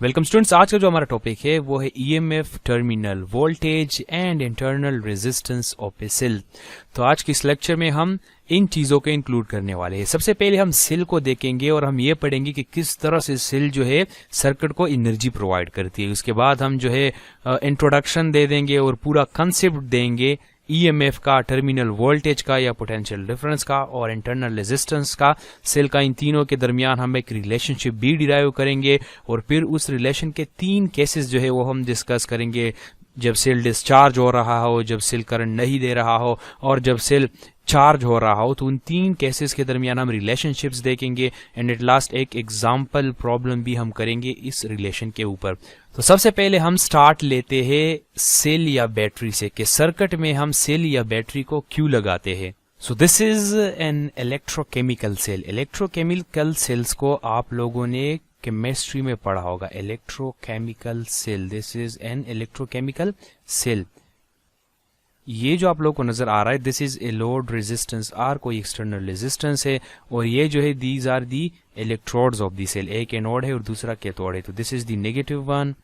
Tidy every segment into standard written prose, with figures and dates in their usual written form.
Welcome students, आज का जो हमारा टॉपिक है वो है EMF terminal voltage and internal resistance of a cell. तो आज के इस लेक्चर में हम इन चीज़ों को इंक्लूड करने वाले हैं। सबसे पहले हम सेल को देखेंगे और हम ये पढ़ेंगे कि किस तरह से सेल जो है सर्किट को एनर्जी प्रोवाइड करती है। उसके बाद हम जो है इंट्रोडक्शन दे देंगे और पूरा कंसेप्ट देंगे ईएमएफ का, टर्मिनल वोल्टेज का या पोटेंशियल डिफरेंस का और इंटरनल रेजिस्टेंस का, सेल का। इन तीनों के दरमियान हम एक रिलेशनशिप भी डिराइव करेंगे और फिर उस रिलेशन के 3 केसेस जो है वो हम डिस्कस करेंगे। जब सेल डिस्चार्ज हो रहा हो, जब सेल करंट नहीं दे रहा हो और जब सेल चार्ज हो रहा हो, तो उन 3 केसेस के दरमियान हम रिलेशनशिप्स देखेंगे एंड एट लास्ट एक एग्जाम्पल प्रॉब्लम भी हम करेंगे इस रिलेशन के ऊपर। तो सबसे पहले हम स्टार्ट लेते हैं सेल या बैटरी से कि सर्किट में हम सेल या बैटरी को क्यों लगाते हैं। So this is an electrochemical cell. Electrochemical cells को आप लोगों ने केमिस्ट्री में पढ़ा होगा। Electrochemical cell, this is an electrochemical cell. ये जो आप लोग को नजर आ रहा है, this is a load resistance R, कोई एक्सटर्नल रेजिस्टेंस है और ये जो है these are the electrodes of the cell. एक एनोड है और दूसरा कैथोड है। तो this is the negative one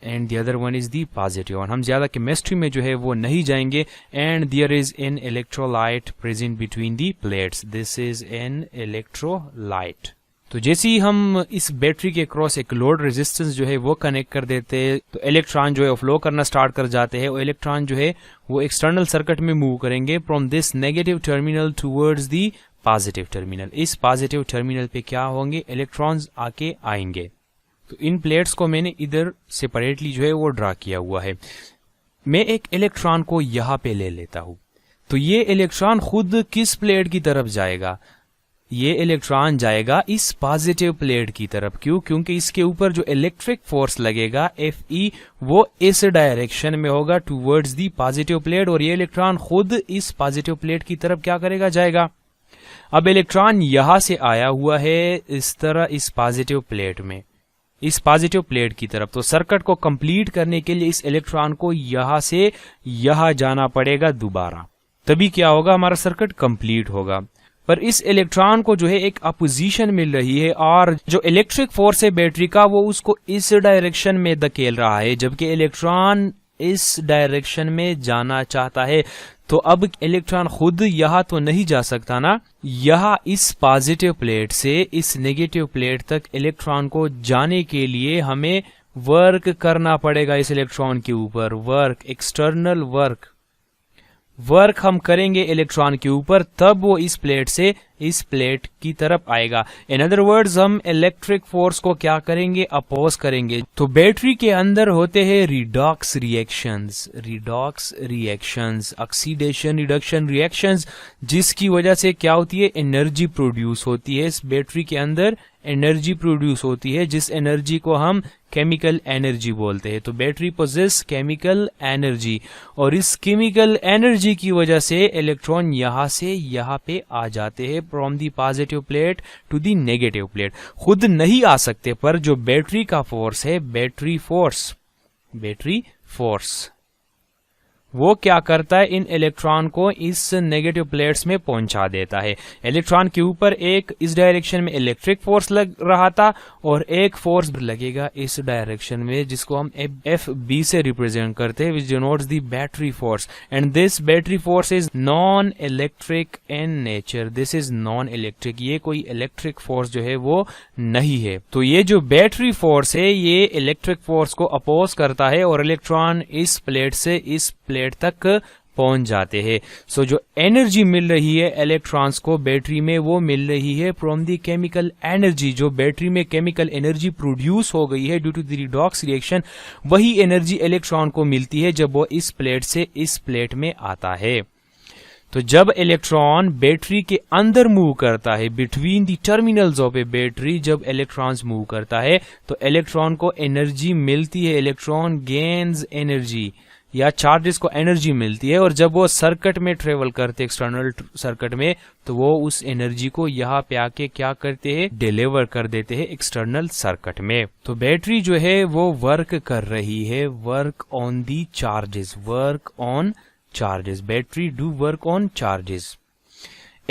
and the other one is the positive one. हम ज्यादा केमिस्ट्री में जो है वो नहीं जाएंगे। And there is an electrolyte present between the plates, this is an electrolyte. तो जैसे ही हम इस बैटरी के क्रॉस एक लोड रेजिस्टेंस जो है वो कनेक्ट कर देते हैं तो इलेक्ट्रॉन जो है फ्लो करना स्टार्ट कर जाते हैं और इलेक्ट्रॉन जो है वो एक्सटर्नल सर्किट में मूव करेंगे from this negative terminal towards the positive terminal. इस पॉजिटिव टर्मिनल पे क्या होंगे, इलेक्ट्रॉन्स आके आएंगे। तो इन प्लेट्स को मैंने इधर सेपरेटली जो है वो ड्रा किया हुआ है। मैं एक इलेक्ट्रॉन को यहाँ पे ले लेता हूं तो ये इलेक्ट्रॉन खुद किस प्लेट की तरफ जाएगा, ये इलेक्ट्रॉन जाएगा इस पॉजिटिव प्लेट की तरफ। क्यों? क्योंकि इसके ऊपर जो इलेक्ट्रिक फोर्स लगेगा Fe वो इस डायरेक्शन में होगा टुवर्ड्स दी पॉजिटिव प्लेट और ये इलेक्ट्रॉन खुद इस पॉजिटिव प्लेट की तरफ क्या करेगा, जाएगा। अब इलेक्ट्रॉन यहां से आया हुआ है इस तरह इस पॉजिटिव प्लेट में, इस पॉजिटिव प्लेट की तरफ। तो सर्किट को कंप्लीट करने के लिए इस इलेक्ट्रॉन को यहां से यहां जाना पड़ेगा दोबारा, तभी क्या होगा, हमारा सर्किट कंप्लीट होगा। पर इस इलेक्ट्रॉन को जो है एक अपोजिशन मिल रही है और जो इलेक्ट्रिक फोर्स है बैटरी का वो उसको इस डायरेक्शन में धकेल रहा है, जबकि इलेक्ट्रॉन इस डायरेक्शन में जाना चाहता है। तो अब इलेक्ट्रॉन खुद यहां तो नहीं जा सकता ना, यहां इस पॉजिटिव प्लेट से इस नेगेटिव प्लेट तक इलेक्ट्रॉन को जाने के लिए हमें वर्क करना पड़ेगा इस इलेक्ट्रॉन के ऊपर। वर्क, एक्सटर्नल वर्क हम करेंगे इलेक्ट्रॉन के ऊपर, तब वो इस प्लेट से इस प्लेट की तरफ आएगा। इन अदर वर्ड्स हम इलेक्ट्रिक फोर्स को क्या करेंगे, अपोज करेंगे। तो बैटरी के अंदर होते हैं redox reactions, oxidation reduction reactions, जिसकी वजह से क्या होती है, एनर्जी प्रोड्यूस होती है। इस बैटरी के अंदर एनर्जी प्रोड्यूस होती है जिस एनर्जी को हम केमिकल एनर्जी बोलते हैं। तो बैटरी पोजेस केमिकल एनर्जी और इस केमिकल एनर्जी की वजह से इलेक्ट्रॉन यहां से यहां पे आ जाते हैं from the positive plate to the negative plate. खुद नहीं आ सकते, पर जो बैटरी का फोर्स है, बैटरी फोर्स वो क्या करता है, इन इलेक्ट्रॉन को इस नेगेटिव प्लेट्स में पहुंचा देता है। इलेक्ट्रॉन के ऊपर एक इस डायरेक्शन में इलेक्ट्रिक फोर्स लग रहा था और एक फोर्स लगेगा इस डायरेक्शन में जिसको हम FB से रिप्रेजेंट करते हैं, विच denotes the battery force. And this battery force is non electric in nature, this is non electric, ये कोई इलेक्ट्रिक फोर्स जो है वो नहीं है। तो ये जो बैटरी फोर्स है ये इलेक्ट्रिक फोर्स को अपोज करता है और इलेक्ट्रॉन इस प्लेट से इस प्लेट तक पहुंच जाते हैं। सो जो एनर्जी मिल रही है इलेक्ट्रॉन्स को बैटरी में वो मिल रही है फ्रॉम दी केमिकल एनर्जी। जो बैटरी में केमिकल एनर्जी प्रोड्यूस हो गई है due to the redox reaction, वही एनर्जी इलेक्ट्रॉन को मिलती है जब वो इस प्लेट से इस प्लेट में आता है। तो जब इलेक्ट्रॉन बैटरी के अंदर मूव करता है, between the terminals of A battery जब इलेक्ट्रॉन्स मूव करता है तो इलेक्ट्रॉन को एनर्जी मिलती है, इलेक्ट्रॉन गेन्स एनर्जी या चार्जेस को एनर्जी मिलती है। और जब वो सर्किट में ट्रेवल करते हैं, एक्सटर्नल सर्किट में, तो वो उस एनर्जी को यहाँ पे आके क्या करते हैं, डिलीवर कर देते हैं एक्सटर्नल सर्किट में। तो बैटरी जो है वो वर्क कर रही है, work on the charges, battery do work on charges.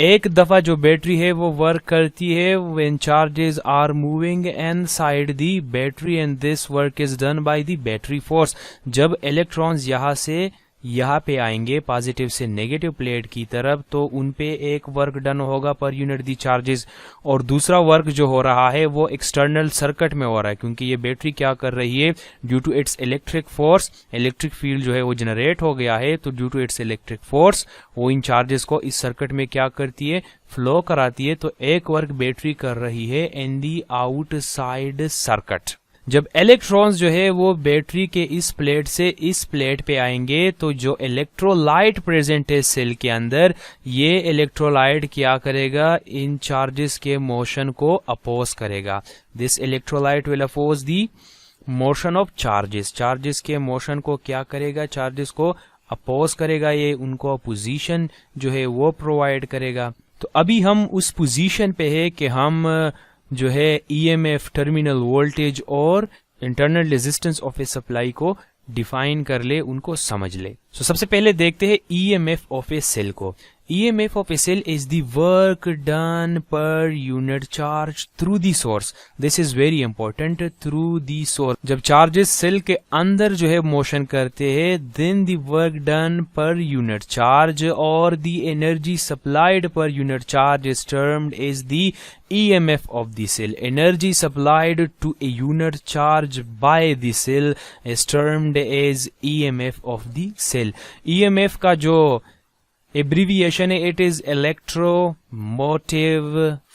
एक दफा जो बैटरी है वो वर्क करती है when charges are moving inside the battery and this work is done by the battery force. जब इलेक्ट्रॉन्स यहाँ से यहाँ पे आएंगे पॉजिटिव से नेगेटिव प्लेट की तरफ, तो उन पे एक वर्क डन होगा पर यूनिट दी चार्जेस, और दूसरा वर्क जो हो रहा है वो एक्सटर्नल सर्किट में हो रहा है, क्योंकि ये बैटरी क्या कर रही है, due to its electric force, electric field जो है वो जनरेट हो गया है, तो due to its electric force वो इन चार्जेस को इस सर्किट में क्या करती है, फ्लो कराती है। तो एक वर्क बैटरी कर रही है इन दी आउटसाइड सर्किट। जब इलेक्ट्रॉन्स जो है वो बैटरी के इस प्लेट से इस प्लेट पे आएंगे, तो जो इलेक्ट्रोलाइट प्रेजेंट है सेल के अंदर, ये इलेक्ट्रोलाइट क्या करेगा, इन चार्जेस के मोशन को अपोज करेगा। This electrolyte will oppose the motion of charges. Charges के मोशन को क्या करेगा, चार्जेस को अपोज करेगा, ये उनको अपोजिशन जो है वो प्रोवाइड करेगा। तो अभी हम उस पोजीशन पे है कि हम जो है ईएमएफ, टर्मिनल वोल्टेज और internal resistance of A supply को डिफाइन कर ले, उनको समझ ले। तो सबसे पहले देखते हैं ईएमएफ ऑफ ए सेल को। EMF of a cell is the work done per unit charge through the source. This is very important, through the source. जब चार्जेस सेल के अंदर जो है मोशन करते हैं, then the work done per unit charge or the energy supplied per unit charge is termed as the EMF of the cell. Energy supplied to a unit charge by the cell is termed as EMF of the cell. EMF का जो abbreviation है, it is electromotive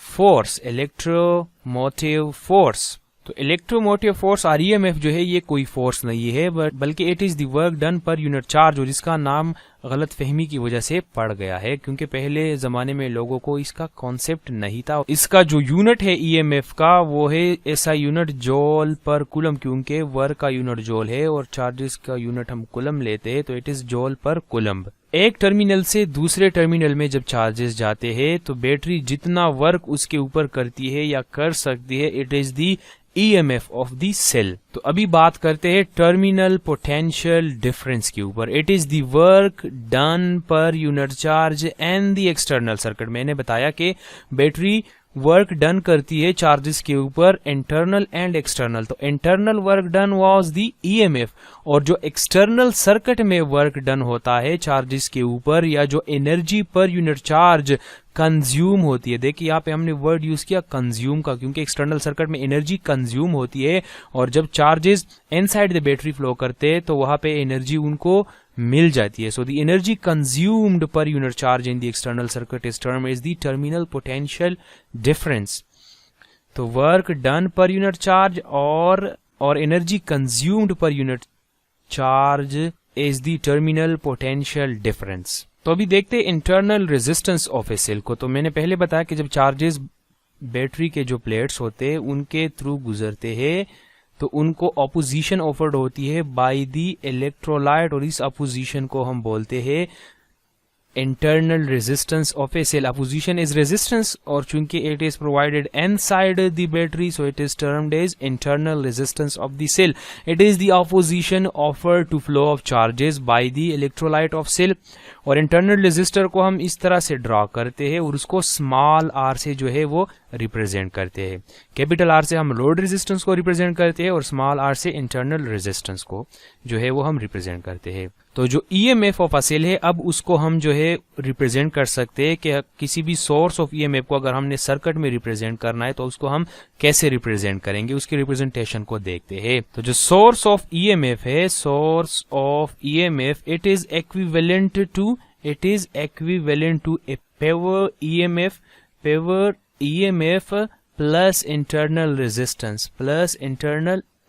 force. Electromotive force, तो electromotive force और EMF जो है ये कोई force नहीं है, बल्कि it is the work done per unit charge, और इसका नाम गलत फहमी की वजह से पड़ गया है, क्योंकि पहले जमाने में लोगों को इसका कॉन्सेप्ट नहीं था। इसका जो यूनिट है ईएमएफ का वो है ऐसा यूनिट जॉल पर कुलम, क्योंकि वर्क का यूनिट जॉल है और चार्जेस का यूनिट हम कुलम लेते हैं, तो इट इज जॉल पर कुलम। एक टर्मिनल से दूसरे टर्मिनल में जब चार्जेस जाते हैं, तो बैटरी जितना वर्क उसके ऊपर करती है या कर सकती है, it is the EMF of the cell. तो अभी बात करते हैं टर्मिनल पोटेंशियल डिफरेंस के ऊपर। It is the work done per unit charge and the external circuit. मैंने बताया कि बैटरी वर्क डन करती है चार्जेस के ऊपर, इंटरनल एंड एक्सटर्नल। तो internal work done was the EMF, और जो एक्सटर्नल सर्किट में वर्क डन होता है चार्जेस के ऊपर, या जो एनर्जी पर यूनिट चार्ज कंज्यूम होती है, देखिए यहाँ पे हमने वर्ड यूज किया कंज्यूम का, क्योंकि एक्सटर्नल सर्किट में एनर्जी कंज्यूम होती है, और जब charges inside the battery flow करते हैं तो वहां पे एनर्जी उनको मिल जाती है। So the energy consumed per unit charge in the external circuit is term is the terminal potential difference. तो work done per unit charge और energy consumed per unit charge is the terminal potential difference. तो अभी देखते हैं internal resistance of a cell को। तो मैंने पहले बताया कि जब चार्जेस बैटरी के जो प्लेट्स होते हैं उनके थ्रू गुजरते हैं, तो उनको अपोजिशन ऑफर्ड होती है बाय दी इलेक्ट्रोलाइट, और इस अपोजिशन को हम बोलते हैं internal resistance of a cell. Opposition is resistance, और चूंकि it is provided inside the battery, so it is termed as internal resistance of the cell. It is the opposition offered to flow of charges by the electrolyte of cell. और internal resistor को हम इस तरह से draw करते हैं, और उसको स्मॉल r से जो है वो रिप्रेजेंट करते हैं। कैपिटल R से हम लोड रेजिस्टेंस को रिप्रेजेंट करते हैं, और स्मॉल r से इंटरनल रेजिस्टेंस को जो है वो हम रिप्रेजेंट करते हैं। तो जो EMF ऑफ अ सेल है, अब उसको हम जो है रिप्रेजेंट कर सकते हैं कि किसी भी सोर्स ऑफ EMF को अगर हमने सर्किट में रिप्रेजेंट करना है तो उसको हम कैसे रिप्रेजेंट करेंगे, उसकी रिप्रेजेंटेशन को देखते हैं। तो जो सोर्स ऑफ EMF है, source of EMF, it is equivalent to a power EMF plus internal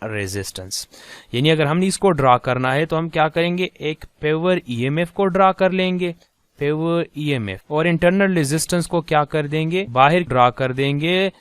resistance. यानी अगर हमने इसको ड्रा करना है तो हम क्या करेंगे, एक पावर EMF को ड्रा कर लेंगे, पावर EMF, और इंटरनल रेजिस्टेंस को क्या कर देंगे, बाहर ड्रा कर देंगे।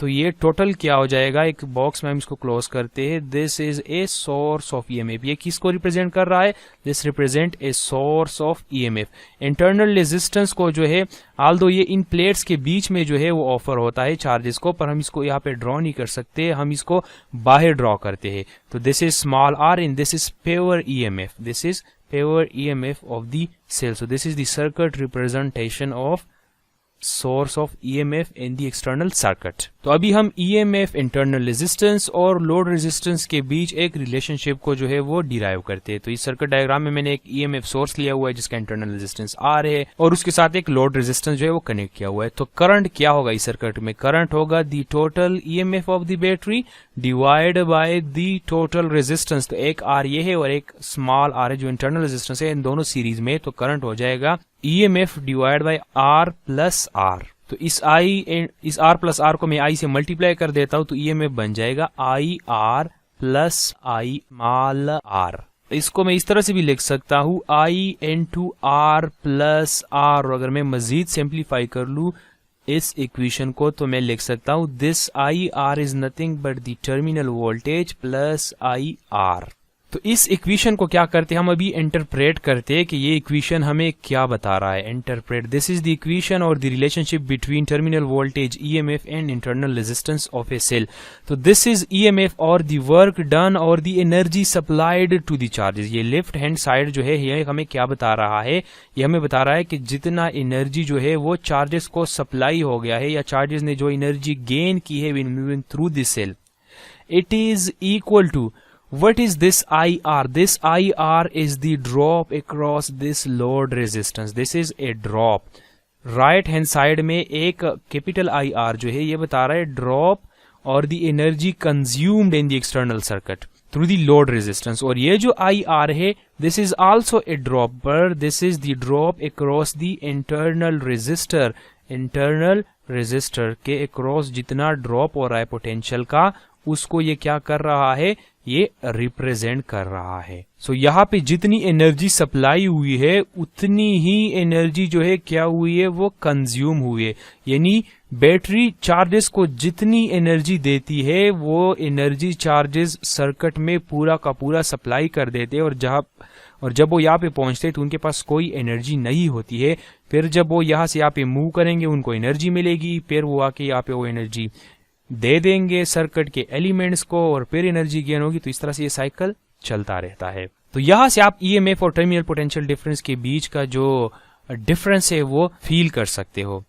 तो ये टोटल क्या हो जाएगा, एक बॉक्स में हम इसको क्लोज करते हैं। This is a source of EMF। ये किसको रिप्रेजेंट कर रहा है, this represent a source of EMF। Internal resistance को जो है, आल्दो ये इन प्लेट्स के बीच में जो है वो ऑफर होता है चार्जेस को, पर हम इसको यहाँ पे ड्रॉ नहीं कर सकते, हम इसको बाहर ड्रॉ करते हैं। तो this is small r in this is power EMF, this is power EMF of the cell. So this is the circuit representation of source of EMF in the external circuit. तो अभी हम EMF internal resistance और load resistance के बीच एक relationship को जो है वो डिराइव करते हैं। तो इस सर्किट डायग्राम में मैंने एक EMF सोर्स लिया हुआ है जिसका इंटरनल रेजिस्टेंस R है और उसके साथ एक लोड रेजिस्टेंस जो है वो कनेक्ट किया हुआ है। तो करंट क्या होगा इस सर्किट में? करंट होगा दी total EMF of the battery divide by the total resistance. तो एक R ये है और एक स्मॉल R है जो इंटरनल रेजिस्टेंस है, इन दोनों सीरीज में। तो करंट हो जाएगा EMF divide by R plus R। तो इस R प्लस R को मैं I से मल्टीप्लाई कर देता हूं तो EMF बन जाएगा IR plus I small R। इसको मैं इस तरह से भी लिख सकता हूं I into R plus R। अगर मैं मजीद सिंप्लीफाई कर लूं इस इक्वेशन को तो मैं लिख सकता हूं this IR is nothing but the terminal voltage plus IR। तो इस इक्वेशन को क्या करते हैं हम अभी इंटरप्रेट करते हैं कि ये इक्वेशन हमें क्या बता रहा है। Interpret this is the equation और the relationship between terminal voltage EMF and internal resistance of a cell. तो दिस इज EMF और द वर्क डन और the energy supplied to the charges. ये लेफ्ट हैंड साइड जो है ये हमें क्या बता रहा है? ये हमें बता रहा है कि जितना एनर्जी जो है वो चार्जेस को सप्लाई हो गया है या चार्जेस ने जो एनर्जी गेन की है when moving through the cell, it is equal to what is this IR? This IR is the drop across this load resistance. This is a drop. Right hand side में एक capital IR जो है ये बता रहा है drop और the energy consumed in the external circuit through the load resistance. और ये जो IR है this is also a drop but this is the drop across the internal resistor. Internal resistor के अक्रॉस जितना ड्रॉप हो रहा है पोटेंशियल का उसको ये क्या कर रहा है? ये रिप्रेजेंट कर रहा है। सो यहाँ पे जितनी एनर्जी सप्लाई हुई है उतनी ही एनर्जी जो है क्या हुई है? वो कंज्यूम हुई है। यानी बैटरी चार्जेस को जितनी एनर्जी देती है वो एनर्जी चार्जेस सर्किट में पूरा का पूरा सप्लाई कर देते हैं और जब वो यहाँ पे पहुंचते हैं तो उनके पास कोई एनर्जी नहीं होती है। फिर जब वो यहाँ से यहाँ पे मूव करेंगे उनको एनर्जी मिलेगी, फिर वो आके यहाँ पे वो एनर्जी दे देंगे सर्किट के एलिमेंट्स को और फिर एनर्जी गेन होगी। तो इस तरह से ये साइकिल चलता रहता है। तो यहां से आप EMF और टर्मिनल पोटेंशियल डिफरेंस के बीच का जो डिफरेंस है वो फील कर सकते हो।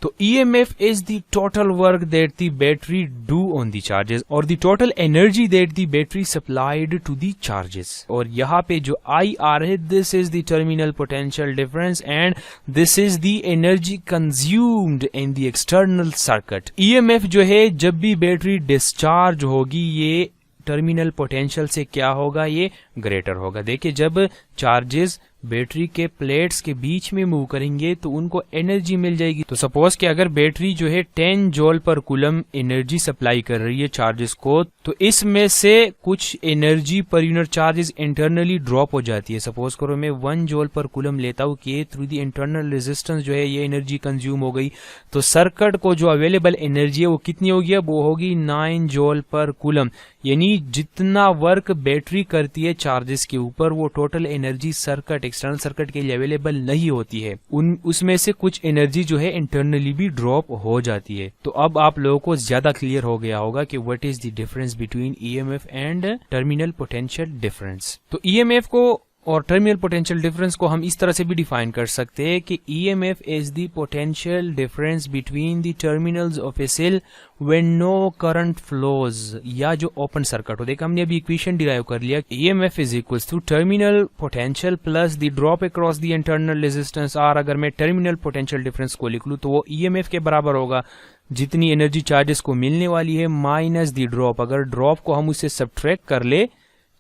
तो EMF is the total work that the battery do on the charges और the total energy that the battery supplied to the charges। और यहाँ पे जो IR है this is the terminal potential difference and this is the energy consumed in the external circuit। EMF जो है जब भी बैटरी डिस्चार्ज होगी ये टर्मिनल पोटेंशियल से क्या होगा? ये ग्रेटर होगा। देखिए जब चार्जेस बैटरी के प्लेट्स के बीच में मूव करेंगे तो उनको एनर्जी मिल जाएगी। तो सपोज कि अगर बैटरी जो है 10 जूल पर कूलम एनर्जी सप्लाई कर रही है चार्जेस को, तो इसमें से कुछ energy per unit charges internally drop हो जाती है। सपोज करो मैं 1 जूल पर कूलम लेता हूँ कि थ्रू द इंटरनल रेजिस्टेंस जो है ये एनर्जी कंज्यूम हो गई, तो सर्किट को जो अवेलेबल एनर्जी है वो कितनी होगी? अब वो होगी 9 जूल पर कूलम। यानी जितना वर्क बैटरी करती है चार्जेस के ऊपर वो total energy circuit external circuit के लिए अवेलेबल नहीं होती है। उसमें से कुछ एनर्जी जो है इंटरनली भी ड्रॉप हो जाती है। तो अब आप लोगों को ज्यादा क्लियर हो गया होगा कि what is the difference between EMF and terminal potential difference. तो EMF को और टर्मिनल पोटेंशियल डिफरेंस को हम इस तरह से भी डिफाइन कर सकते हैं कि EMF is the potential difference between the terminals of a cell when no current flows, या जो ओपन सर्किट हो। देखा हमने अभी इक्वेशन डिराइव कर लिया EMF is equals to terminal potential plus the drop across the internal resistance R। अगर मैं टर्मिनल पोटेंशियल डिफरेंस को लिख लूं तो वो EMF के बराबर होगा जितनी एनर्जी चार्जेस को मिलने वाली है माइनस द ड्रॉप। अगर ड्रॉप को हम उससे सब्ट्रैक्ट कर ले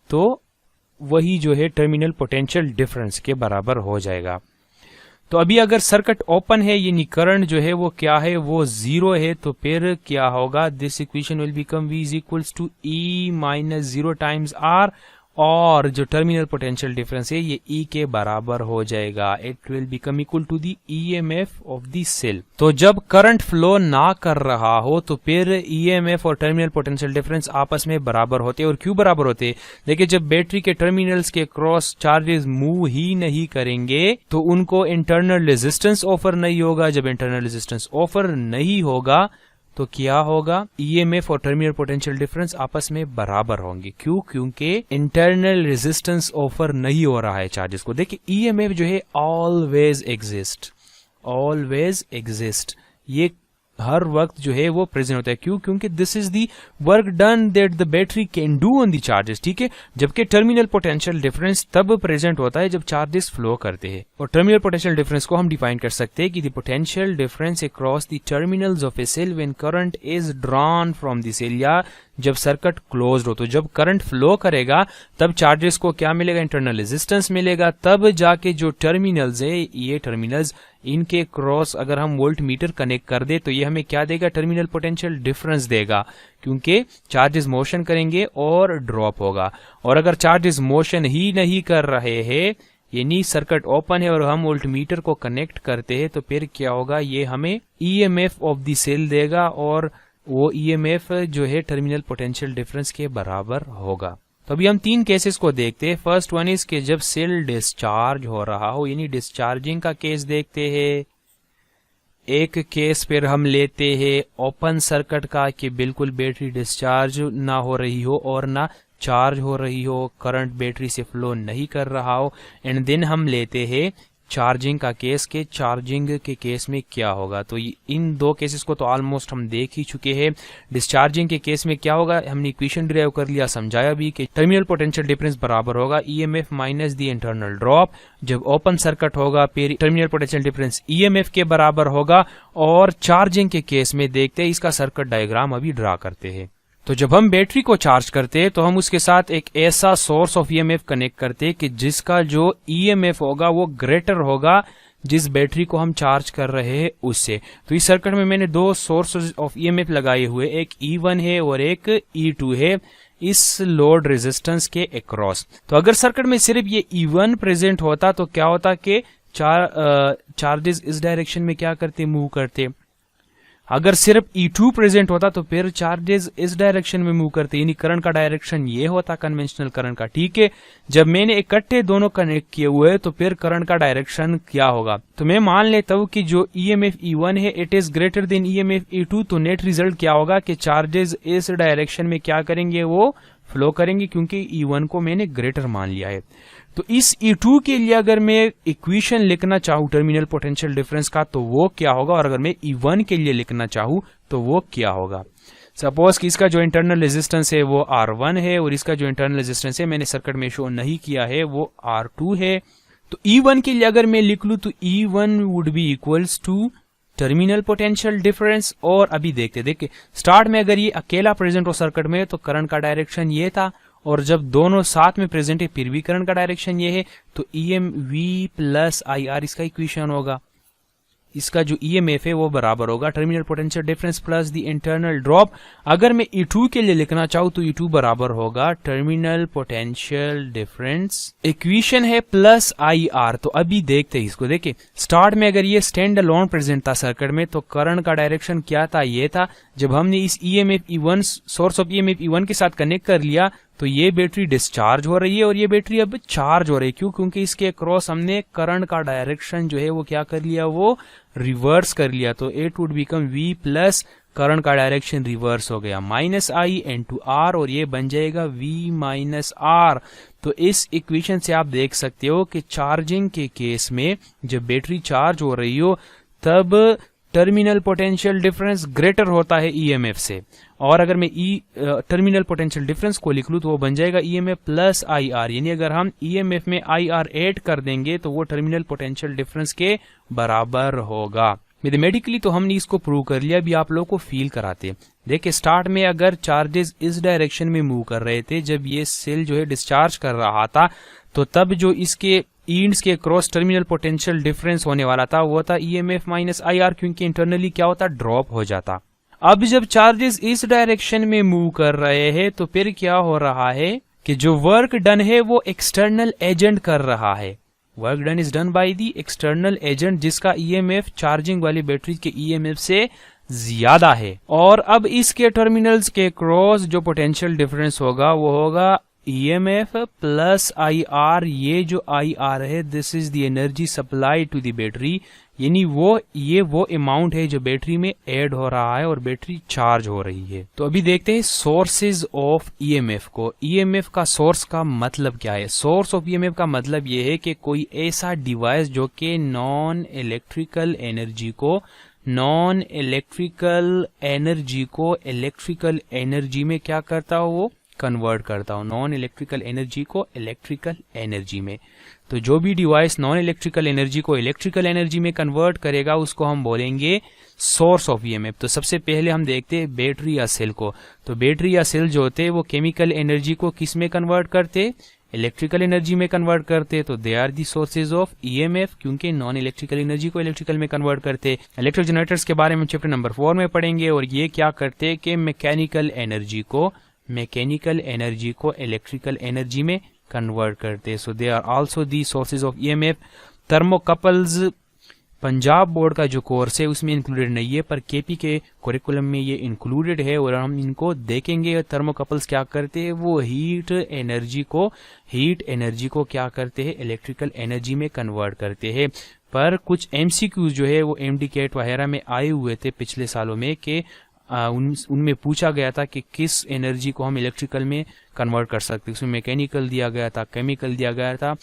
तो वही जो है टर्मिनल पोटेंशियल डिफरेंस के बराबर हो जाएगा। तो अभी अगर सर्किट ओपन है यानी करंट जो है वो क्या है? वो 0 है। तो फिर क्या होगा? This equation will become V is equals to E minus 0 times R और जो टर्मिनल पोटेंशियल डिफरेंस है ये E के बराबर हो जाएगा। It will become equal to the EMF of the cell. तो जब करंट फ्लो ना कर रहा हो तो फिर EMF और टर्मिनल पोटेंशियल डिफरेंस आपस में बराबर होते और क्यों बराबर होते? देखिए जब बैटरी के टर्मिनल्स के क्रॉस चार्जेस मूव ही नहीं करेंगे तो उनको इंटरनल रेजिस्टेंस ऑफर नहीं होगा। जब इंटरनल रेजिस्टेंस ऑफर नहीं होगा तो क्या होगा? EMF और टर्मिनल पोटेंशियल डिफरेंस आपस में बराबर होंगे। क्यों? क्योंकि इंटरनल रेजिस्टेंस ऑफर नहीं हो रहा है चार्जेस को। देखिए EMF जो है ऑलवेज एग्जिस्ट ऑलवेज एग्जिस्ट, ये हर वक्त जो है वो प्रेजेंट होता है। क्यों? क्योंकि this is the work done that the battery can do on the charges, ठीक है। जबकि टर्मिनल पोटेंशियल डिफरेंस तब प्रेजेंट होता है जब चार्जेस फ्लो करते हैं। और टर्मिनल पोटेंशियल डिफरेंस को हम डिफाइन कर सकते हैं कि the potential difference across the terminals of a cell when current is drawn from the cell, या जब सर्किट क्लोज्ड हो, तो जब करंट फ्लो करेगा तब चार्जेस को क्या मिलेगा? इंटरनल रेजिस्टेंस मिलेगा। तब जाके जो टर्मिनल्स है, ये टर्मिनल्स, इनके क्रॉस अगर हम वोल्ट मीटर कनेक्ट कर दे तो ये हमें क्या देगा? टर्मिनल पोटेंशियल डिफरेंस देगा, क्योंकि चार्जेस मोशन करेंगे और ड्रॉप होगा। और अगर चार्जेस मोशन ही नहीं कर रहे हैं, यानी सर्किट ओपन है और हम वोल्ट मीटर को कनेक्ट करते हैं, तो फिर क्या होगा? ये हमें ईएमएफ ऑफ द सेल देगा, और वो ईएमएफ जो है टर्मिनल पोटेंशियल डिफरेंस के बराबर होगा। तो अभी हम 3 केसेस को देखते हैं। फर्स्ट वन इज के जब सेल डिस्चार्ज हो रहा हो, यानी डिस्चार्जिंग का केस देखते हैं। एक केस फिर हम लेते हैं ओपन सर्किट का, कि बिल्कुल बैटरी डिस्चार्ज ना हो रही हो और ना चार्ज हो रही हो, करंट बैटरी से फ्लो नहीं कर रहा हो। एंड देन हम लेते हैं चार्जिंग का केस, के चार्जिंग के केस में क्या होगा। तो इन 2 केसेस को तो ऑलमोस्ट हम देख ही चुके हैं। डिस्चार्जिंग के केस में क्या होगा? हमने इक्वेशन डिराइव कर लिया, समझाया भी कि टर्मिनल पोटेंशियल डिफरेंस बराबर होगा EMF minus the internal drop. जब ओपन सर्किट होगा फिर टर्मिनल पोटेंशियल डिफरेंस ईएमएफ के बराबर होगा। और चार्जिंग के केस में देखते हैं, इसका सर्किट डायग्राम अभी ड्रा करते हैं। तो जब हम बैटरी को चार्ज करते हैं तो हम उसके साथ एक ऐसा सोर्स ऑफ ईएमएफ कनेक्ट करते हैं कि जिसका जो ईएमएफ होगा वो ग्रेटर होगा जिस बैटरी को हम चार्ज कर रहे हैं उससे। तो इस सर्किट में मैंने 2 सोर्स ऑफ ईएमएफ लगाए हुए, एक E1 है और एक E2 है इस लोड रेजिस्टेंस के अक्रॉस। तो अगर सर्किट में सिर्फ ये E1 प्रेजेंट होता तो क्या होता कि चार्जेस इस डायरेक्शन में क्या करते? मूव करते। अगर सिर्फ E2 प्रेजेंट होता तो फिर चार्जेस इस डायरेक्शन में मूव करते, यानी करंट का डायरेक्शन ये होता कन्वेंशनल करंट का, ठीक है। जब मैंने इकट्ठे दोनों कनेक्ट किए हुए तो फिर करंट का डायरेक्शन क्या होगा? तो मैं मान लेता हूं कि जो ईएमएफ E1 है it is greater then EMF E2, तो नेट रिजल्ट क्या होगा कि चार्जेस इस डायरेक्शन में क्या करेंगे? वो फ्लो करेंगे, क्योंकि E1 को मैंने ग्रेटर मान लिया है। तो इस E2 के लिए अगर मैं इक्वेशन लिखना चाहूं टर्मिनल पोटेंशियल डिफरेंस का तो वो क्या होगा, और अगर मैं E1 के लिए लिखना चाहूं तो वो क्या होगा? सपोज कि इसका जो इंटरनल रेजिस्टेंस है वो R1 है और इसका जो इंटरनल रेजिस्टेंस है मैंने सर्किट में शो नहीं किया है वो R2 है। तो E1 के लिए अगर मैं लिख लूं तो E1 would be equals to terminal potential difference. और अभी देखते स्टार्ट में अगर ये अकेला प्रेजेंट हो सर्किट में तो करंट का डायरेक्शन ये था, और जब दोनों साथ में प्रेजेंट है फिर भी करंट का डायरेक्शन ये है, तो EMV प्लस IR इसका इक्वेशन होगा। इसका जो EMF है वो बराबर होगा terminal potential difference plus the internal drop. अगर मैं E2 के लिए लिखना चाहूं तो E2 बराबर होगा टर्मिनल पोटेंशियल डिफरेंस, इक्वेशन है प्लस IR। तो अभी देखते हैं इसको। देखिए स्टार्ट में अगर ये स्टैंड अलोन प्रेजेंट था सर्किट में तो करंट का डायरेक्शन क्या था? ये था। जब हमने इस EMF E1 source of EMF E1 के साथ कनेक्ट कर लिया तो ये बैटरी डिस्चार्ज हो रही है और ये बैटरी अब चार्ज हो रही है। क्यों? क्योंकि इसके क्रॉस हमने करंट का डायरेक्शन जो है वो क्या कर लिया? वो रिवर्स कर लिया। तो it would become V plus current का डायरेक्शन रिवर्स हो गया माइनस I इंटू R, और ये बन जाएगा V माइनस R। तो इस इक्वेशन से आप देख सकते हो कि चार्जिंग के केस में जब बैटरी चार्ज हो रही हो तब टर्मिनल पोटेंशियल डिफरेंस ग्रेटर होता है EMF से। और अगर मैं टर्मिनल पोटेंशियल डिफरेंस को लिख लूं तो वो बन जाएगा EMF प्लस IR, यानी अगर हम EMF में IR ऐड कर देंगे तो वो टर्मिनल पोटेंशियल डिफरेंस के बराबर होगा। मैथमेटिकली तो हमने इसको प्रूव कर लिया, अभी आप लोगों को फील कराते। देखिए स्टार्ट में अगर चार्जेस इस डायरेक्शन में मूव कर रहे थे, जब ये सेल जो है डिस्चार्ज कर रहा था तो तब जो इसके इंड्स के क्रॉस टर्मिनल पोटेंशियल डिफरेंस होने वाला था वो था EMF माइनस IR, क्योंकि इंटरनली क्या होता? ड्रॉप हो जाता। अब जब चार्जेस इस डायरेक्शन में मूव कर रहे हैं तो फिर क्या हो रहा है कि जो वर्क डन है वो एक्सटर्नल एजेंट कर रहा है। Work done is done by the external agent जिसका EMF चार्जिंग वाली बैटरी के EMF से ज्यादा है। और अब इसके टर्मिनल्स के क्रॉस जो पोटेंशियल डिफरेंस होगा वो होगा EMF प्लस IR। ये जो IR है this is the energy supply to the battery, यानी ये वो अमाउंट है जो बैटरी में ऐड हो रहा है और बैटरी चार्ज हो रही है। तो अभी देखते हैं सोर्सेज ऑफ ईएमएफ को। ईएमएफ का सोर्स का मतलब क्या है? सोर्स ऑफ ईएमएफ का मतलब ये है कि कोई ऐसा डिवाइस जो कि नॉन इलेक्ट्रिकल एनर्जी में क्या करता हो, वो कन्वर्ट करता हो, नॉन इलेक्ट्रिकल एनर्जी को इलेक्ट्रिकल एनर्जी में। तो जो भी डिवाइस नॉन इलेक्ट्रिकल एनर्जी को इलेक्ट्रिकल एनर्जी में कन्वर्ट करेगा उसको हम बोलेंगे सोर्स ऑफ ईएमएफ। तो सबसे पहले हम देखते हैं बैटरी या सेल को। तो बैटरी या सेल जो होते हैं वो केमिकल एनर्जी को किस में कन्वर्ट करते? इलेक्ट्रिकल एनर्जी में कन्वर्ट करते। तो they are the sources of EMF, क्योंकि नॉन इलेक्ट्रिकल एनर्जी को इलेक्ट्रिकल में कन्वर्ट करते। इलेक्ट्रिक जनरेटर्स के बारे में चैप्टर नंबर 4 में पढ़ेंगे, और ये क्या करते कि मैकेनिकल एनर्जी को इलेक्ट्रिकल एनर्जी में कन्वर्ट करते। So they are also the sources of EMF. Thermocouples Punjab board का जो कोर्स है उसमें इंक्लूडेड नहीं है, पर केपी के करिकुलम में ये इंक्लूडेड है और हम इनको देखेंगे। थर्मोकपल्स क्या करते हैं? वो हीट एनर्जी को क्या करते हैं? इलेक्ट्रिकल एनर्जी में कन्वर्ट करते हैं। पर कुछ एमसीक्यूज जो है वो एमडीकेट वगैरह में आए हुए थे पिछले सालों में कि उनमें पूछा गया था कि किस एनर्जी को हम इलेक्ट्रिकल में कन्वर्ट कर सकते हैं। उसमें मैकेनिकल दिया गया था, केमिकल दिया गया था,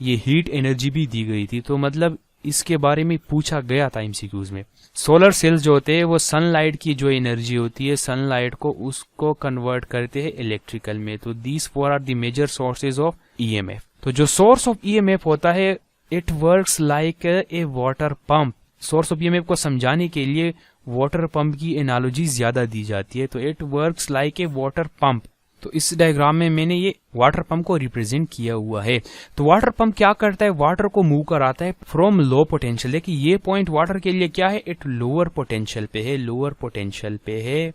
ये हीट एनर्जी भी दी गई थी। तो मतलब इसके बारे में पूछा गया था एमसीक्यूज में। सोलर सेल्स जो होते हैं वो सनलाइट की जो एनर्जी होती है, सनलाइट को उसको कन्वर्ट करते हैं इलेक्ट्रिकल में। तो these four are the major sources of EMF. तो जो सोर्स ऑफ ईएमएफ होता है, it works like a water pump. Source of EMF को समझाने के लिए वाटर पंप की एनालॉजी ज्यादा दी जाती है। तो it works like a water pump. तो इस डायग्राम में मैंने ये वाटर पंप को रिप्रेजेंट किया हुआ है। तो वाटर पंप क्या करता है? वाटर को मूव कराता है फ्रॉम लो पोटेंशियल। देखिए ये पॉइंट वाटर के लिए क्या है? इट लोअर पोटेंशियल पे है,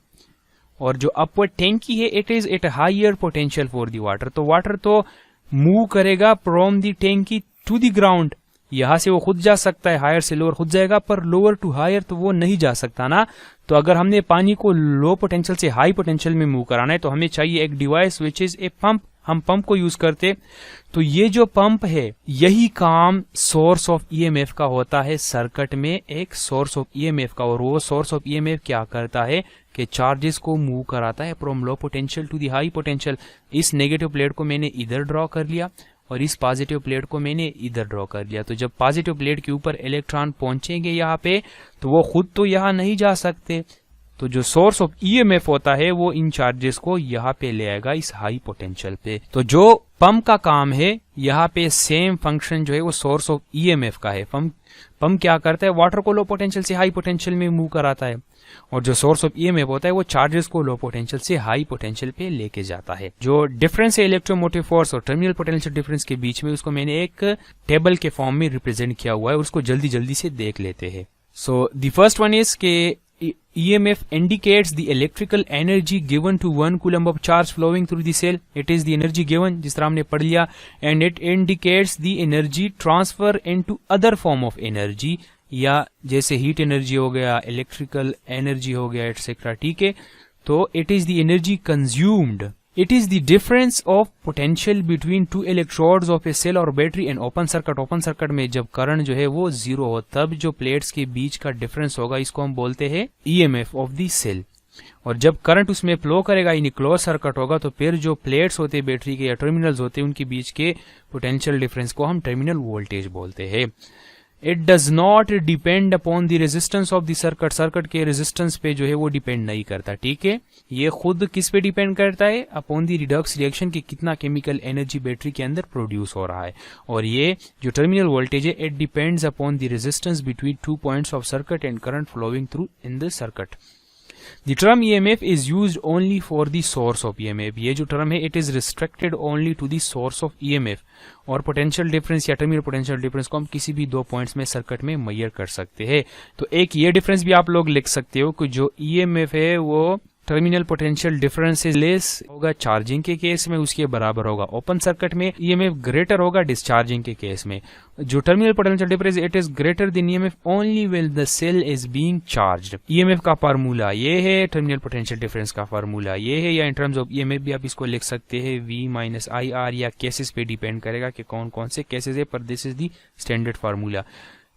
और जो अपवर्ड टैंकी है it is at higher potential for the water. तो वाटर तो मूव करेगा फ्रॉम द टैंकी टू द ग्राउंड। यहां से वो खुद जा सकता है, हायर से लोअर खुद जाएगा, पर लोअर टू हायर तो वो नहीं जा सकता ना। तो अगर हमने पानी को लो पोटेंशियल से हाई पोटेंशियल में मूव कराना है तो हमें चाहिए एक device which is a pump. हम पंप को यूज करते। तो ये जो पंप है यही काम सोर्स ऑफ ईएमएफ का होता है सर्किट में, एक सोर्स ऑफ ईएमएफ का। और वो सोर्स ऑफ ईएमएफ क्या करता है कि चार्जेस को मूव कराता है from low potential to the high potential. इस नेगेटिव प्लेट को मैंने इधर ड्रॉ कर लिया और इस पॉजिटिव प्लेट को मैंने इधर ड्रॉ कर लिया। तो जब पॉजिटिव प्लेट के ऊपर इलेक्ट्रॉन पहुंचेंगे यहाँ पे, तो वो खुद तो यहाँ नहीं जा सकते। तो जो सोर्स ऑफ ईएमएफ होता है वो इन चार्जेस को यहाँ पे ले आएगा इस हाई पोटेंशियल पे। तो जो पंप का काम है यहाँ पे सेम फंक्शन जो है वो सोर्स ऑफ ईएमएफ का है। पंप क्या करता है? वाटर को लो पोटेंशियल से हाई पोटेंशियल में मूव कराता है, और जो सोर्स ऑफ ईएमएफ होता है वो चार्जेस को लो पोटेंशियल से हाई पोटेंशियल पे लेके जाता है। जो डिफरेंस है इलेक्ट्रोमोटिव फोर्स और टर्मिनल पोटेंशियल डिफरेंस के बीच में, उसको मैंने एक टेबल के फॉर्म में रिप्रेजेंट किया हुआ है, उसको जल्दी जल्दी से देख लेते हैं। So the first one is के EMF indicates the electrical energy given to 1 coulomb of charge flowing through the cell. It is the energy given, जिस तरह हमने पढ़ लिया, and it indicates the energy transfer into other form of energy, या जैसे heat energy हो गया, electrical energy हो गया, एटसेट्रा। ठीक है, तो it is the energy consumed. It is the difference of potential between two electrodes of a cell और battery and open circuit. Open circuit में जब करंट जो है वो जीरो हो, तब जो प्लेट्स के बीच का डिफरेंस होगा इसको हम बोलते हैं ईएमएफ ऑफ द सेल। और जब करंट उसमें फ्लो करेगा, यानी क्लोज सर्किट होगा, तो फिर जो प्लेट्स होते हैं बैटरी के या टर्मिनल्स होते हैं उनके बीच के पोटेंशियल डिफरेंस को हम टर्मिनल वोल्टेज बोलते हैं। It does not depend upon the resistance of the circuit. Circuit के रेजिस्टेंस पे जो है वो डिपेंड नहीं करता। ठीक है, ये खुद किस पे डिपेंड करता है? अपॉन द रिडक्स रिएक्शन की कितना केमिकल एनर्जी बैटरी के अंदर प्रोड्यूस हो रहा है। और ये जो टर्मिनल वोल्टेज है, it depends upon the resistance between 2 points of circuit and current flowing through in the circuit. The term EMF is used only for the source of EMF. ये जो term है, it is restricted only to the source of EMF. और potential difference या terminal potential difference को हम किसी भी 2 points में सर्किट में मेजर कर सकते हैं। तो एक ये डिफरेंस भी आप लोग लिख सकते हो कि जो EMF है वो टर्मिनल पोटेंशियल डिफरेंस से लेस होगा चार्जिंग के केस में, उसके बराबर होगा। ओपन सर्किट में EMF ग्रेटर होगा डिस्चार्जिंग के केस में। जो terminal potential difference, it is greater than EMF only when the cell is being charged. EMF का फार्मूला ये है, टर्मिनल पोटेंशियल डिफरेंस का फार्मूला ये है, या इन टर्म्स ऑफ EMF भी आप इसको लिख सकते हैं V - IR, या केसेस पे डिपेंड करेगा कि कौन कौन से केसेस है, पर this is the standard formula.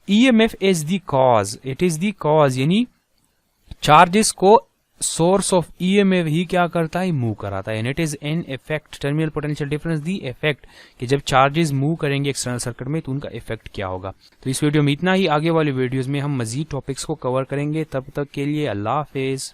EMF is the cause, it is the cause, यानी चार्जेस को सोर्स ऑफ ईएमएफ ही क्या करता है, मूव कराता है। And it is an effect, terminal potential difference the effect, कि जब चार्जेस मूव करेंगे एक्सटर्नल सर्किट में तो उनका इफेक्ट क्या होगा। तो इस वीडियो में इतना ही, आगे वाले वीडियोस में हम मजीद टॉपिक्स को कवर करेंगे। तब तक के लिए अल्लाह हाफिज।